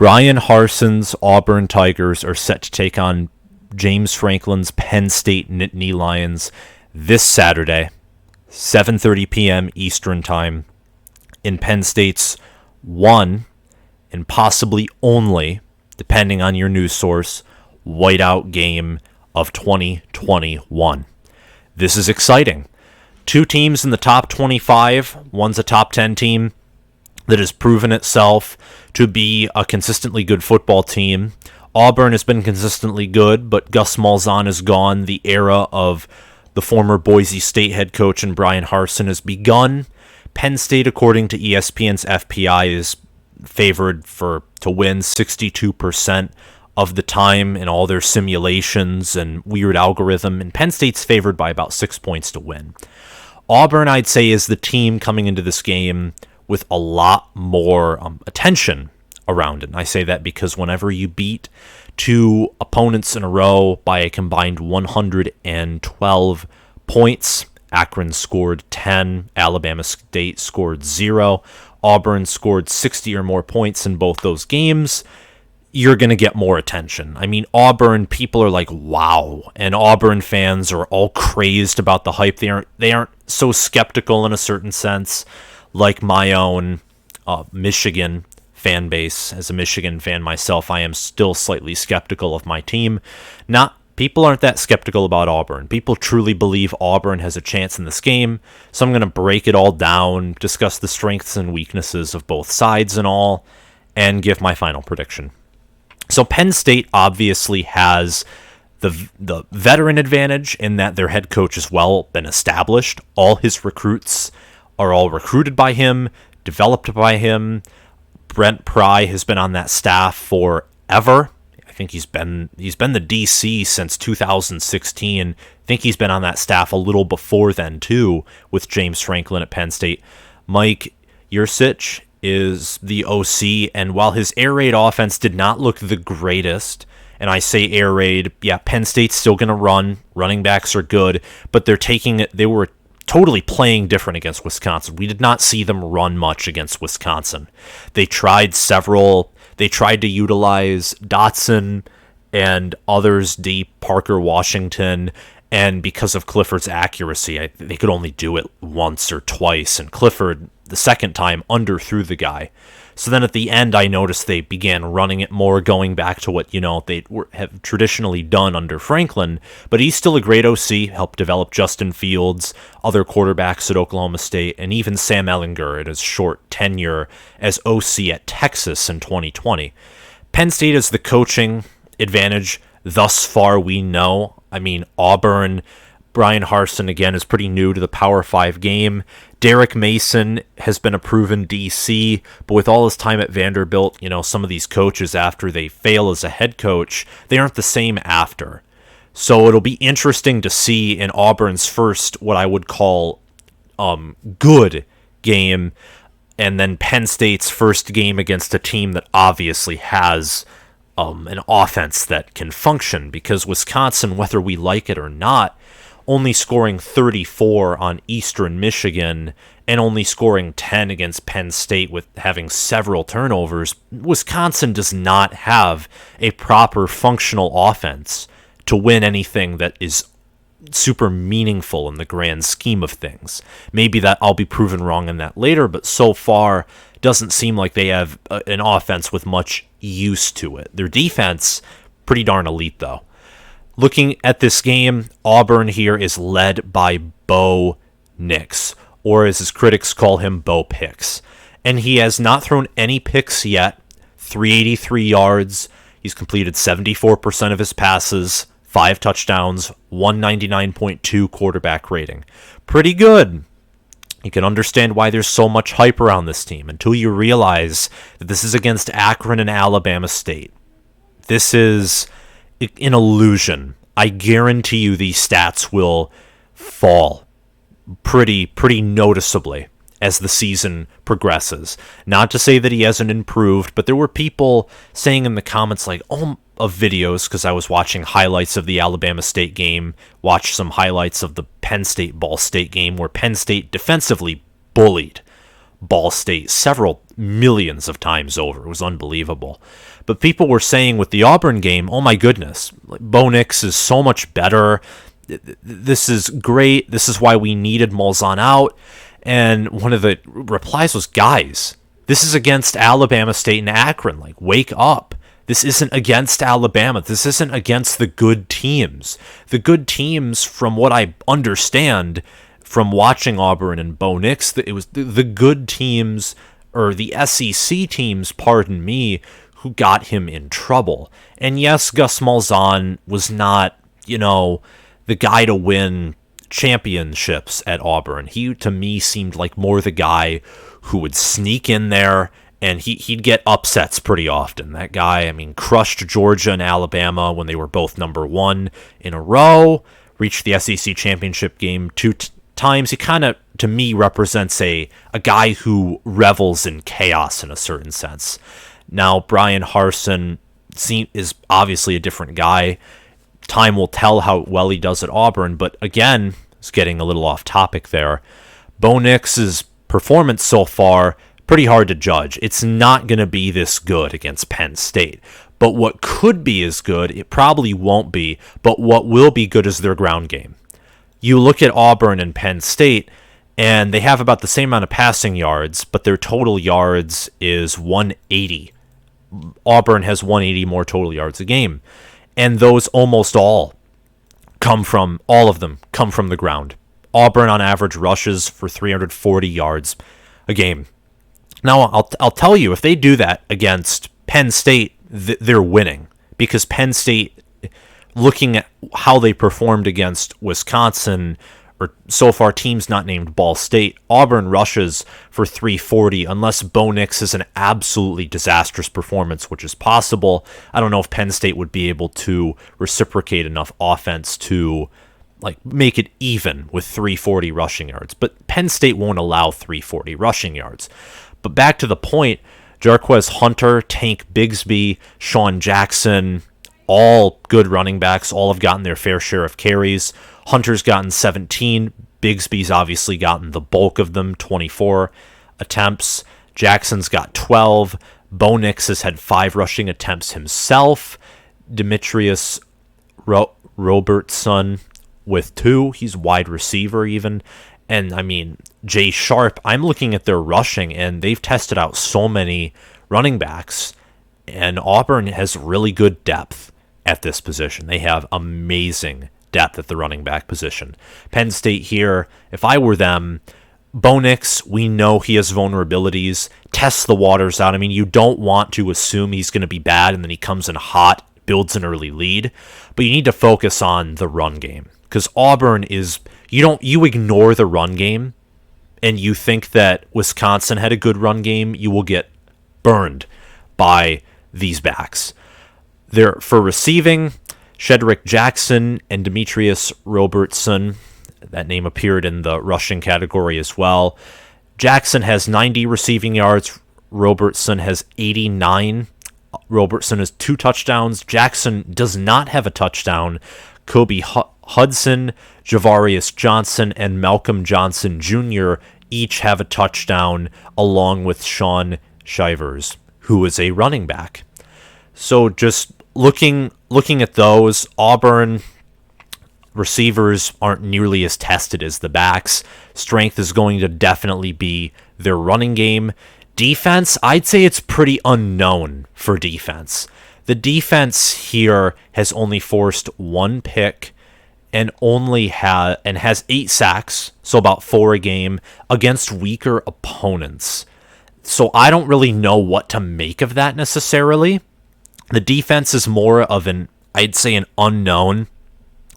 Brian Harsin's Auburn Tigers are set to take on James Franklin's Penn State Nittany Lions this Saturday, 7:30 p.m. Eastern Time, in Penn State's one and possibly only, depending on your news source, whiteout game of 2021. This is exciting. Two teams in the top 25. One's a top 10 team that has proven itself to be a consistently good football team. Auburn has been consistently good, but Gus Malzahn is gone. The era of the former Boise State head coach and Brian Harsin has begun. Penn State, according to ESPN's FPI, is favored to win 62% of the time in all their simulations and weird algorithm, and Penn State's favored by about 6 points to win. Auburn, I'd say, is the team coming into this game with a lot more attention around it. And I say that because whenever you beat two opponents in a row by a combined 112 points, Akron scored 10, Alabama State scored 0, Auburn scored 60 or more points in both those games, you're going to get more attention. I mean, Auburn, people are like, wow. And Auburn fans are all crazed about the hype. They aren't so skeptical in a certain sense, like my own Michigan fan base. As a Michigan fan myself, I am still slightly skeptical of my team. People aren't that skeptical about Auburn. People truly believe Auburn has a chance in this game. So I'm going to break it all down, discuss the strengths and weaknesses of both sides and all, and give my final prediction. So Penn State obviously has the veteran advantage in that their head coach has well been established. All his recruits are all recruited by him, developed by him. Brent Pry has been on that staff forever. I think he's been the DC since 2016. I think he's been on that staff a little before then too, with James Franklin at Penn State. Mike Yurcich is the OC, and while his air raid offense did not look the greatest, and I say air raid, yeah, Penn State's still going to run. Running backs are good, but they were totally playing different against Wisconsin. We did not see them run much against Wisconsin. They tried to utilize Dotson and others deep, Parker Washington, and because of Clifford's accuracy, they could only do it once or twice, and Clifford, the second time, underthrew the guy. So then at the end, I noticed they began running it more, going back to what they have traditionally done under Franklin. But he's still a great OC, helped develop Justin Fields, other quarterbacks at Oklahoma State, and even Sam Ehlinger at his short tenure as OC at Texas in 2020. Penn State has the coaching advantage thus far, we know. I mean, Auburn, Brian Harsin, again, is pretty new to the Power 5 game. Derek Mason has been a proven DC, but with all his time at Vanderbilt, some of these coaches, after they fail as a head coach, they aren't the same after. So it'll be interesting to see in Auburn's first, what I would call good game, and then Penn State's first game against a team that obviously has an offense that can function, because Wisconsin, whether we like it or not, only scoring 34 on Eastern Michigan and only scoring 10 against Penn State with having several turnovers, Wisconsin does not have a proper functional offense to win anything that is super meaningful in the grand scheme of things. Maybe that I'll be proven wrong in that later, but so far doesn't seem like they have an offense with much use to it. Their defense, pretty darn elite though. Looking at this game, Auburn here is led by Bo Nix, or as his critics call him, Bo Picks. And he has not thrown any picks yet, 383 yards. He's completed 74% of his passes, 5 touchdowns, 199.2 quarterback rating. Pretty good. You can understand why there's so much hype around this team until you realize that this is against Akron and Alabama State. This is an illusion. I guarantee you these stats will fall pretty noticeably as the season progresses. Not to say that he hasn't improved, but there were people saying in the comments of videos, because I was watching highlights of the Alabama State game, watched some highlights of the Penn State Ball State game where Penn State defensively bullied Ball State several millions of times over. It was unbelievable. But people were saying with the Auburn game, oh my goodness, Bo Nix is so much better. This is great. This is why we needed Malzahn out. And one of the replies was, guys, this is against Alabama State and Akron. Like, wake up. This isn't against Alabama. This isn't against the good teams. The good teams, from what I understand from watching Auburn and Bo Nix, it was the good teams, or the SEC teams, pardon me, who got him in trouble. And yes, Gus Malzahn was not, the guy to win championships at Auburn. He, to me, seemed like more the guy who would sneak in there, and he'd get upsets pretty often. That guy, crushed Georgia and Alabama when they were both number one in a row, reached the SEC championship game two times. He kind of, to me, represents a guy who revels in chaos in a certain sense. Now, Brian Harsin is obviously a different guy. Time will tell how well he does at Auburn, but again, it's getting a little off topic there. Bo Nix's performance so far, pretty hard to judge. It's not going to be this good against Penn State. But what could be as good, it probably won't be, but what will be good is their ground game. You look at Auburn and Penn State, and they have about the same amount of passing yards, but their total yards is 180. Auburn has 180 more total yards a game. And those almost all of them come from the ground. Auburn on average rushes for 340 yards a game. Now, I'll tell you, if they do that against Penn State, they're winning. Because Penn State, looking at how they performed against Wisconsin, or so far teams not named Ball State, Auburn rushes for 340 unless Bo Nix is an absolutely disastrous performance, which is possible. I don't know if Penn State would be able to reciprocate enough offense to make it even with 340 rushing yards. But Penn State won't allow 340 rushing yards. But back to the point, Jarquez Hunter, Tank Bigsby, Sean Jackson, all good running backs, all have gotten their fair share of carries. Hunter's gotten 17. Bigsby's obviously gotten the bulk of them, 24 attempts. Jackson's got 12. Bo Nix has had 5 rushing attempts himself. Demetrius Robertson with 2. He's wide receiver even. And, Jay Sharp, I'm looking at their rushing, and they've tested out so many running backs. And Auburn has really good depth at this position. They have amazing depth at the running back position. Penn State here, if I were them, Bo Nix, we know he has vulnerabilities. Test the waters out. You don't want to assume he's going to be bad and then he comes in hot, builds an early lead. But you need to focus on the run game. Because Auburn is, you ignore the run game and you think that Wisconsin had a good run game, you will get burned by these backs. For receiving, Shedrick Jackson and Demetrius Robertson, that name appeared in the rushing category as well. Jackson has 90 receiving yards. Robertson has 89. Robertson has 2 touchdowns. Jackson does not have a touchdown. Kobe Hudson, Javarius Johnson, and Malcolm Johnson Jr. each have a touchdown, along with Sean Shivers, who is a running back. So just looking at those, Auburn receivers aren't nearly as tested as the backs. Strength is going to definitely be their running game. Defense, I'd say it's pretty unknown for defense. The defense here has only forced 1 pick and has 8 sacks, so about 4 a game, against weaker opponents. So I don't really know what to make of that necessarily. The defense is more of I'd say an unknown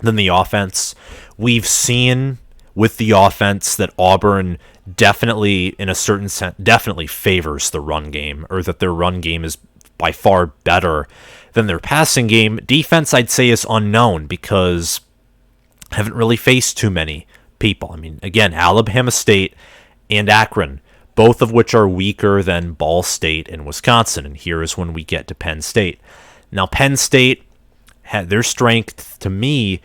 than the offense. We've seen with the offense that Auburn definitely, in a certain sense, definitely favors the run game, or that their run game is by far better than their passing game. Defense, I'd say, is unknown because I haven't really faced too many people. Again, Alabama State and Akron, both of which are weaker than Ball State and Wisconsin. And here is when we get to Penn State. Now, Penn State had their strength, to me,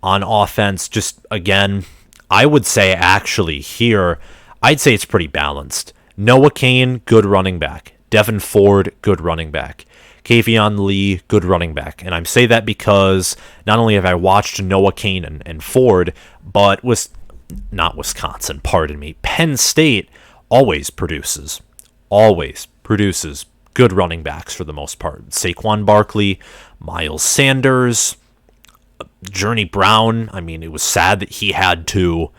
on offense, just, again, I would say actually here, I'd say it's pretty balanced. Noah Cain, good running back. Devin Ford, good running back. Kavion Lee, good running back. And I say that because not only have I watched Noah Cain and Ford, but not Wisconsin, pardon me. Penn State always produces good running backs for the most part. Saquon Barkley, Miles Sanders, Journey Brown. I mean, it was sad that he had to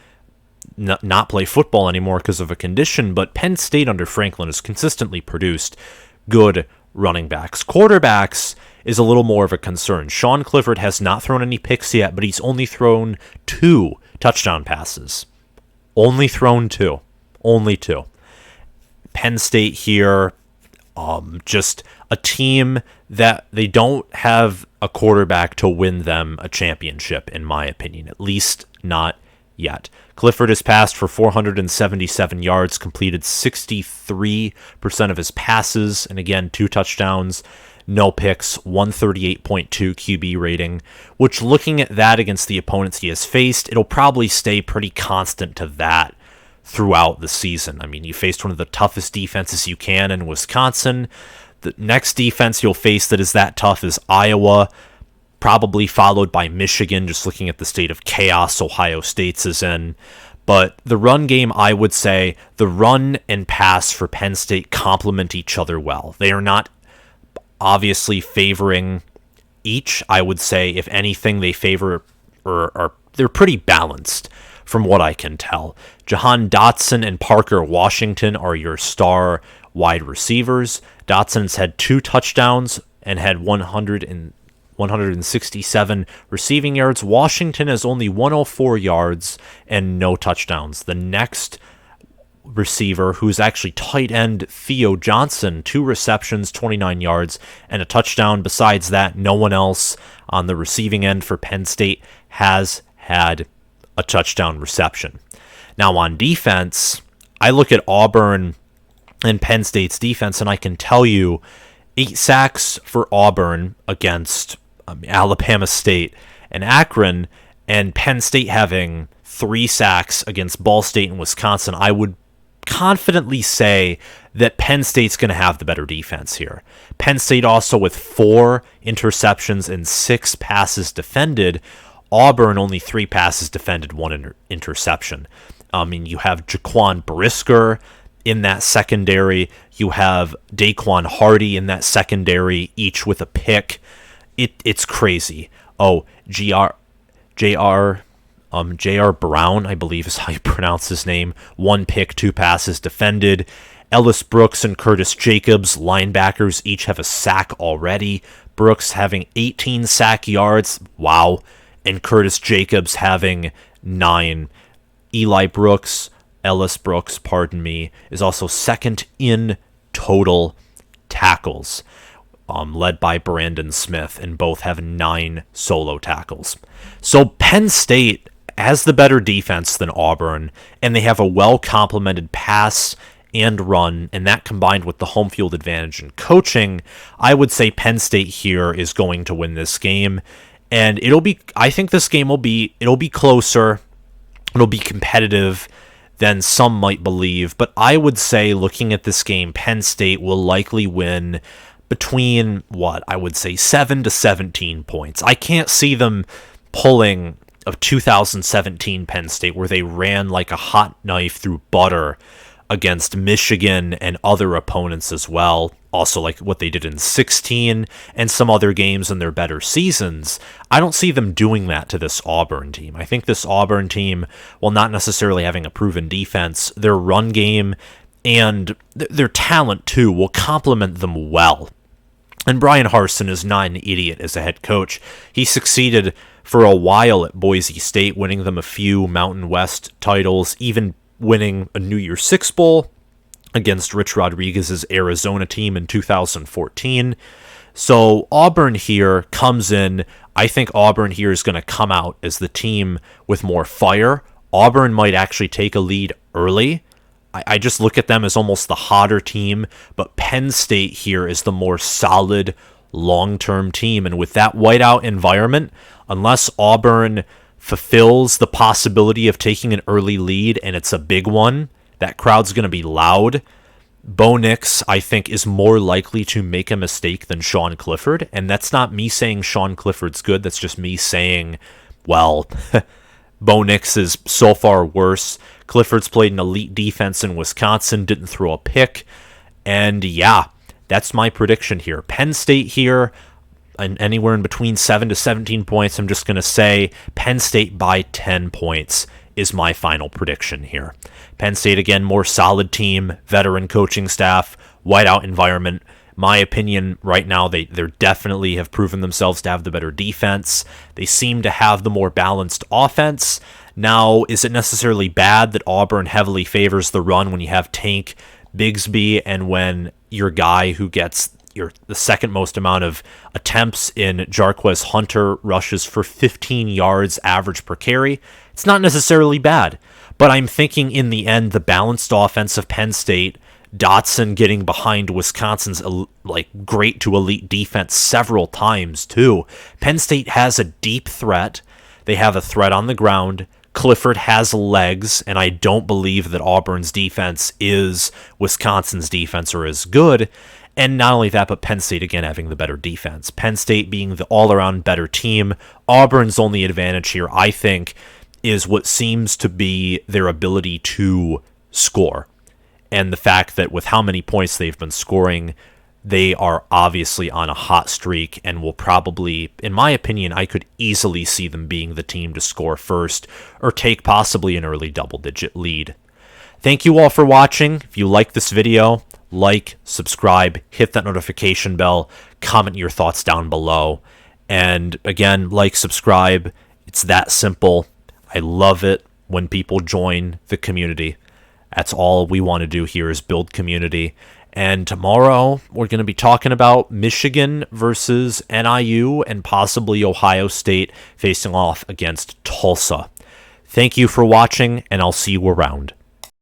not play football anymore because of a condition, but Penn State under Franklin has consistently produced good running backs. Quarterbacks is a little more of a concern. Sean Clifford has not thrown any picks yet, but he's only thrown 2 touchdown passes. Only thrown 2. Only 2. Penn State here, just a team that they don't have a quarterback to win them a championship, in my opinion. At least not yet. Clifford has passed for 477 yards, completed 63% of his passes, and again, 2 touchdowns, no picks, 138.2 QB rating, which looking at that against the opponents he has faced, it'll probably stay pretty constant to that throughout the season. I mean, you faced one of the toughest defenses you can in Wisconsin. The next defense you'll face that is that tough is Iowa, probably followed by Michigan, just looking at the state of chaos Ohio State's is in. But the run game, I would say, the run and pass for Penn State complement each other well. They are not obviously favoring each. I would say, if anything, they favor, or they're pretty balanced from what I can tell. Jahan Dotson and Parker Washington are your star wide receivers. Dotson's had 2 touchdowns and had 167 receiving yards. Washington has only 104 yards and no touchdowns. The next receiver, who's actually tight end Theo Johnson, 2 receptions, 29 yards, and a touchdown. Besides that, no one else on the receiving end for Penn State has had a touchdown reception. Now on defense, I look at Auburn and Penn State's defense, and I can tell you 8 sacks for Auburn against Alabama State and Akron, and Penn State having 3 sacks against Ball State and Wisconsin. I would confidently say that Penn State's going to have the better defense here. Penn State also with 4 interceptions and 6 passes defended. Auburn only 3 passes defended, 1 interception. I mean, you have Jaquan Brisker in that secondary. You have Daquan Hardy in that secondary, each with a pick. It's crazy. Oh, J.R. Brown, I believe is how you pronounce his name. 1 pick, 2 passes defended. Ellis Brooks and Curtis Jacobs, linebackers, each have a sack already. Brooks having 18 sack yards. Wow. And Curtis Jacobs having 9. Ellis Brooks, is also second in total tackles, led by Brandon Smith, and both have 9 solo tackles. So Penn State has the better defense than Auburn, and they have a well-complemented pass and run, and that combined with the home field advantage and coaching, I would say Penn State here is going to win this game. And I think this game it'll be closer, it'll be competitive than some might believe, but I would say, looking at this game, Penn State will likely win between, 7 to 17 points. I can't see them pulling a 2017 Penn State where they ran like a hot knife through butter against Michigan and other opponents as well. Also like what they did in 16 and some other games in their better seasons. I don't see them doing that to this Auburn team. I think this Auburn team, while not necessarily having a proven defense, their run game and their talent too will complement them well. And Brian Harsin is not an idiot as a head coach. He succeeded for a while at Boise State, winning them a few Mountain West titles, even winning a New Year's Six Bowl against Rich Rodriguez's Arizona team in 2014. So Auburn here comes in. I think Auburn here is going to come out as the team with more fire. Auburn might actually take a lead early. I just look at them as almost the hotter team, but Penn State here is the more solid long-term team. And with that whiteout environment, unless Auburn fulfills the possibility of taking an early lead, and it's a big one, that crowd's going to be loud, Bo Nix, I think, is more likely to make a mistake than Sean Clifford, and that's not me saying Sean Clifford's good, that's just me saying, well, Bo Nix is so far worse. Clifford's played an elite defense in Wisconsin, didn't throw a pick, and yeah, that's my prediction here. Penn State here, and anywhere in between 7 to 17 points, I'm just going to say Penn State by 10 points is my final prediction here. Penn State, again, more solid team, veteran coaching staff, whiteout environment. My opinion right now, they definitely have proven themselves to have the better defense. They seem to have the more balanced offense. Now, is it necessarily bad that Auburn heavily favors the run when you have Tank Bigsby and when your guy who gets the second most amount of attempts in Jarquez Hunter rushes for 15 yards average per carry? It's not necessarily bad, but I'm thinking in the end, the balanced offense of Penn State, Dotson getting behind Wisconsin's great to elite defense several times too. Penn State has a deep threat. They have a threat on the ground. Clifford has legs, and I don't believe that Auburn's defense is Wisconsin's defense or is good. And not only that, but Penn State, again, having the better defense. Penn State being the all-around better team. Auburn's only advantage here, I think, is what seems to be their ability to score. And the fact that with how many points they've been scoring, they are obviously on a hot streak and will probably, in my opinion, I could easily see them being the team to score first or take possibly an early double-digit lead. Thank you all for watching. If you like this video, like, subscribe, hit that notification bell, comment your thoughts down below. And again, like, subscribe. It's that simple. I love it when people join the community. That's all we want to do here is build community. And tomorrow, we're going to be talking about Michigan versus NIU and possibly Ohio State facing off against Tulsa. Thank you for watching, and I'll see you around.